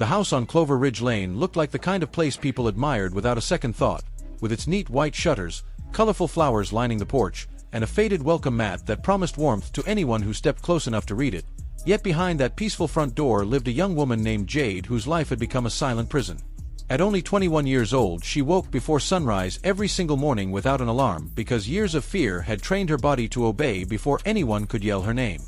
The house on Clover Ridge Lane looked like the kind of place people admired without a second thought, with its neat white shutters, colorful flowers lining the porch, and a faded welcome mat that promised warmth to anyone who stepped close enough to read it. Yet behind that peaceful front door lived a young woman named Jade whose life had become a silent prison. At only 21 years old, she woke before sunrise every single morning without an alarm because years of fear had trained her body to obey before anyone could yell her name.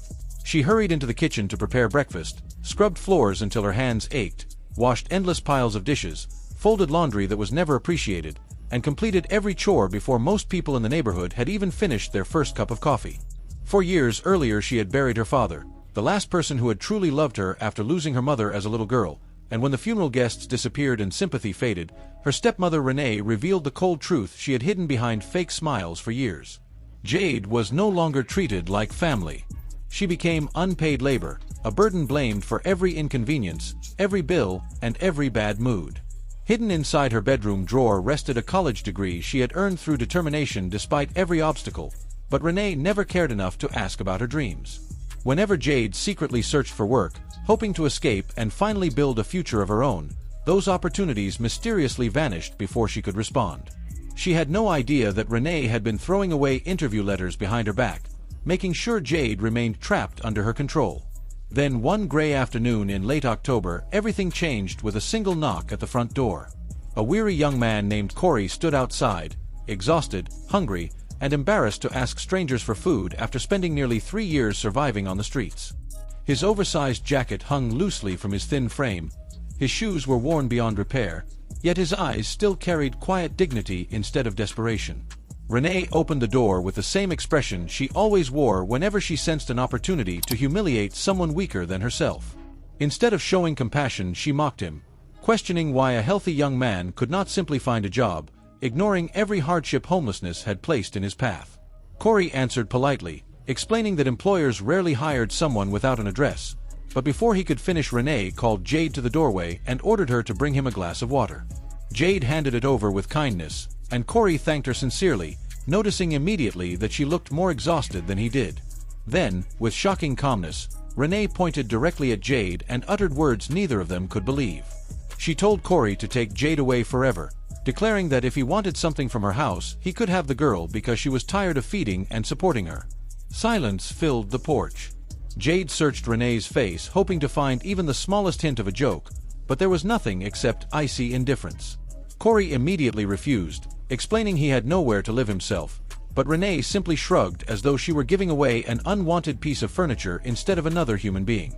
She hurried into the kitchen to prepare breakfast, scrubbed floors until her hands ached, washed endless piles of dishes, folded laundry that was never appreciated, and completed every chore before most people in the neighborhood had even finished their first cup of coffee. 4 years earlier she had buried her father, the last person who had truly loved her after losing her mother as a little girl, and when the funeral guests disappeared and sympathy faded, her stepmother Renae revealed the cold truth she had hidden behind fake smiles for years. Jade was no longer treated like family. She became unpaid labor, a burden blamed for every inconvenience, every bill, and every bad mood. Hidden inside her bedroom drawer rested a college degree she had earned through determination despite every obstacle, but Renae never cared enough to ask about her dreams. Whenever Jade secretly searched for work, hoping to escape and finally build a future of her own, those opportunities mysteriously vanished before she could respond. She had no idea that Renae had been throwing away interview letters behind her back, making sure Jade remained trapped under her control. Then one gray afternoon in late October, everything changed with a single knock at the front door. A weary young man named Cory stood outside, exhausted, hungry, and embarrassed to ask strangers for food after spending nearly 3 years surviving on the streets. His oversized jacket hung loosely from his thin frame, his shoes were worn beyond repair, yet his eyes still carried quiet dignity instead of desperation. Renae opened the door with the same expression she always wore whenever she sensed an opportunity to humiliate someone weaker than herself. Instead of showing compassion, she mocked him, questioning why a healthy young man could not simply find a job, ignoring every hardship homelessness had placed in his path. Cory answered politely, explaining that employers rarely hired someone without an address, but before he could finish, Renae called Jade to the doorway and ordered her to bring him a glass of water. Jade handed it over with kindness, and Cory thanked her sincerely, noticing immediately that she looked more exhausted than he did. Then, with shocking calmness, Renae pointed directly at Jade and uttered words neither of them could believe. She told Cory to take Jade away forever, declaring that if he wanted something from her house, he could have the girl because she was tired of feeding and supporting her. Silence filled the porch. Jade searched Renae's face, hoping to find even the smallest hint of a joke, but there was nothing except icy indifference. Cory immediately refused, explaining he had nowhere to live himself, but Renae simply shrugged as though she were giving away an unwanted piece of furniture instead of another human being.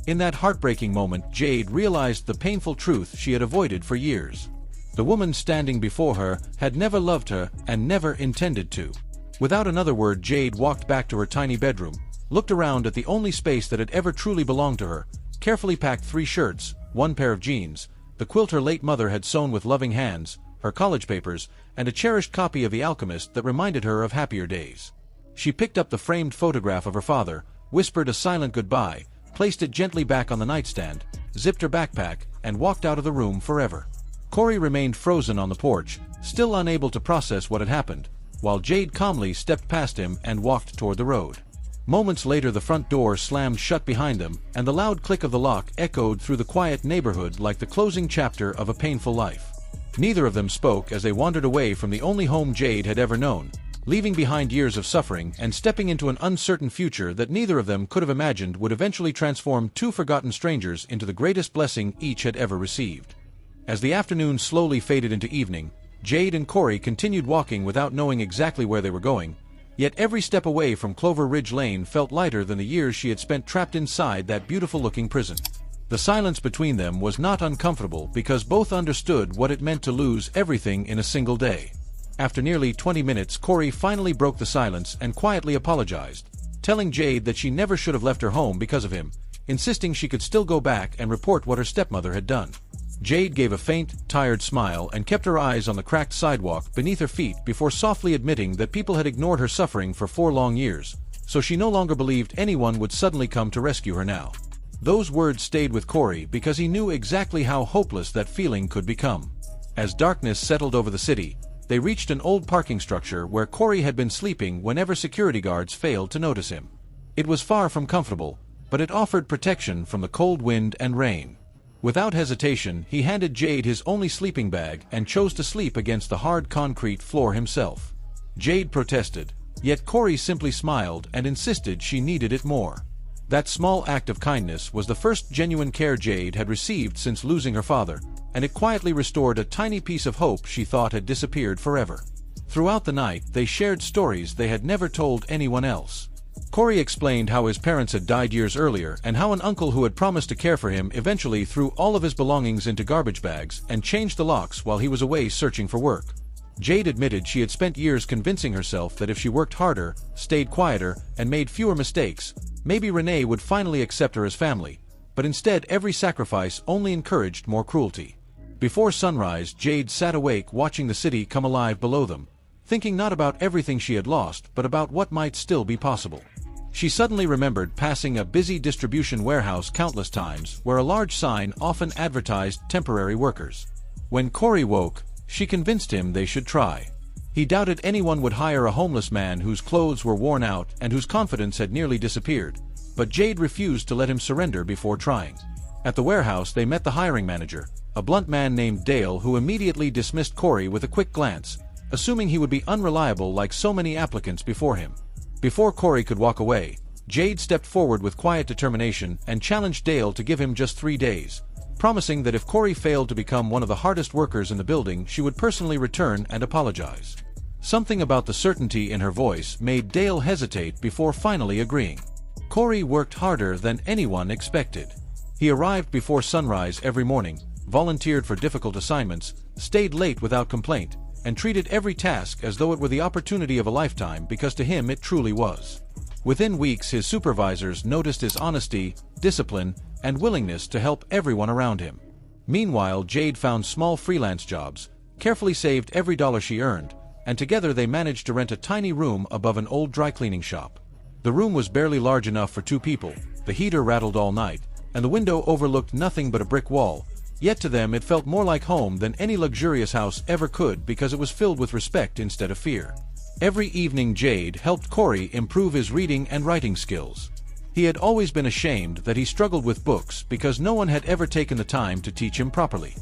In that heartbreaking moment, Jade realized the painful truth she had avoided for years. The woman standing before her had never loved her and never intended to. Without another word, Jade walked back to her tiny bedroom, looked around at the only space that had ever truly belonged to her, carefully packed 3 shirts, 1 pair of jeans, the quilt her late mother had sewn with loving hands, her college papers, and a cherished copy of The Alchemist that reminded her of happier days. She picked up the framed photograph of her father, whispered a silent goodbye, placed it gently back on the nightstand, zipped her backpack, and walked out of the room forever. Cory remained frozen on the porch, still unable to process what had happened, while Jade calmly stepped past him and walked toward the road. Moments later, the front door slammed shut behind them, and the loud click of the lock echoed through the quiet neighborhood like the closing chapter of a painful life. Neither of them spoke as they wandered away from the only home Jade had ever known, leaving behind years of suffering and stepping into an uncertain future that neither of them could have imagined would eventually transform 2 forgotten strangers into the greatest blessing each had ever received. As the afternoon slowly faded into evening, Jade and Cory continued walking without knowing exactly where they were going, yet every step away from Clover Ridge Lane felt lighter than the years she had spent trapped inside that beautiful-looking prison. The silence between them was not uncomfortable because both understood what it meant to lose everything in a single day. After nearly 20 minutes, Cory finally broke the silence and quietly apologized, telling Jade that she never should have left her home because of him, insisting she could still go back and report what her stepmother had done. Jade gave a faint, tired smile and kept her eyes on the cracked sidewalk beneath her feet before softly admitting that people had ignored her suffering for 4 long years, so she no longer believed anyone would suddenly come to rescue her now. Those words stayed with Cory because he knew exactly how hopeless that feeling could become. As darkness settled over the city, they reached an old parking structure where Cory had been sleeping whenever security guards failed to notice him. It was far from comfortable, but it offered protection from the cold wind and rain. Without hesitation, he handed Jade his only sleeping bag and chose to sleep against the hard concrete floor himself. Jade protested, yet Cory simply smiled and insisted she needed it more. That small act of kindness was the first genuine care Jade had received since losing her father, and it quietly restored a tiny piece of hope she thought had disappeared forever. Throughout the night, they shared stories they had never told anyone else. Cory explained how his parents had died years earlier and how an uncle who had promised to care for him eventually threw all of his belongings into garbage bags and changed the locks while he was away searching for work. Jade admitted she had spent years convincing herself that if she worked harder, stayed quieter, and made fewer mistakes, maybe Renae would finally accept her as family, but instead every sacrifice only encouraged more cruelty. Before sunrise, Jade sat awake watching the city come alive below them, thinking not about everything she had lost but about what might still be possible. She suddenly remembered passing a busy distribution warehouse countless times where a large sign often advertised temporary workers. When Cory woke, she convinced him they should try. He doubted anyone would hire a homeless man whose clothes were worn out and whose confidence had nearly disappeared, but Jade refused to let him surrender before trying. At the warehouse they met the hiring manager, a blunt man named Dale who immediately dismissed Cory with a quick glance, assuming he would be unreliable like so many applicants before him. Before Cory could walk away, Jade stepped forward with quiet determination and challenged Dale to give him just 3 days, promising that if Cory failed to become one of the hardest workers in the building, she would personally return and apologize. Something about the certainty in her voice made Dale hesitate before finally agreeing. Cory worked harder than anyone expected. He arrived before sunrise every morning, volunteered for difficult assignments, stayed late without complaint, and treated every task as though it were the opportunity of a lifetime because to him it truly was. Within weeks, his supervisors noticed his honesty, discipline, and willingness to help everyone around him. Meanwhile, Jade found small freelance jobs, carefully saved every dollar she earned, and together they managed to rent a tiny room above an old dry cleaning shop. The room was barely large enough for 2 people, the heater rattled all night, and the window overlooked nothing but a brick wall, yet to them it felt more like home than any luxurious house ever could because it was filled with respect instead of fear. Every evening Jade helped Cory improve his reading and writing skills. He had always been ashamed that he struggled with books because no one had ever taken the time to teach him properly.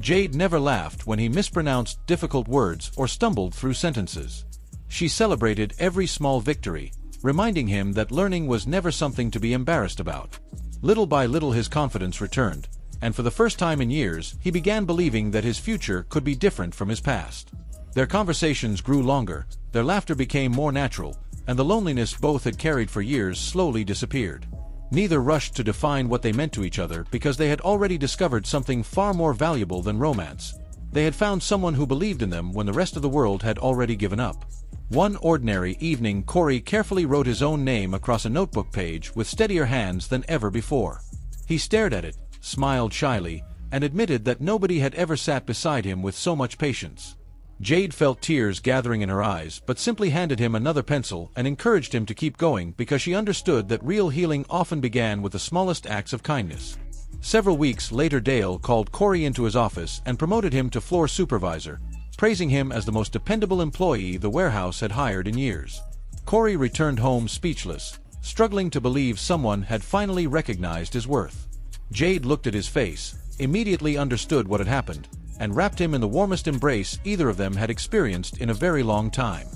Jade never laughed when he mispronounced difficult words or stumbled through sentences. She celebrated every small victory, reminding him that learning was never something to be embarrassed about. Little by little his confidence returned, and for the first time in years he began believing that his future could be different from his past. Their conversations grew longer, their laughter became more natural, and the loneliness both had carried for years slowly disappeared. Neither rushed to define what they meant to each other because they had already discovered something far more valuable than romance. They had found someone who believed in them when the rest of the world had already given up. One ordinary evening, Cory carefully wrote his own name across a notebook page with steadier hands than ever before. He stared at it, smiled shyly, and admitted that nobody had ever sat beside him with so much patience. Jade felt tears gathering in her eyes but simply handed him another pencil and encouraged him to keep going because she understood that real healing often began with the smallest acts of kindness. Several weeks later, Dale called Cory into his office and promoted him to floor supervisor, praising him as the most dependable employee the warehouse had hired in years. Cory returned home speechless, struggling to believe someone had finally recognized his worth. Jade looked at his face, immediately understood what had happened, and wrapped him in the warmest embrace either of them had experienced in a very long time.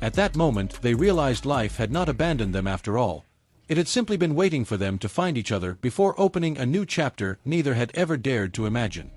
At that moment, they realized life had not abandoned them after all. It had simply been waiting for them to find each other before opening a new chapter neither had ever dared to imagine.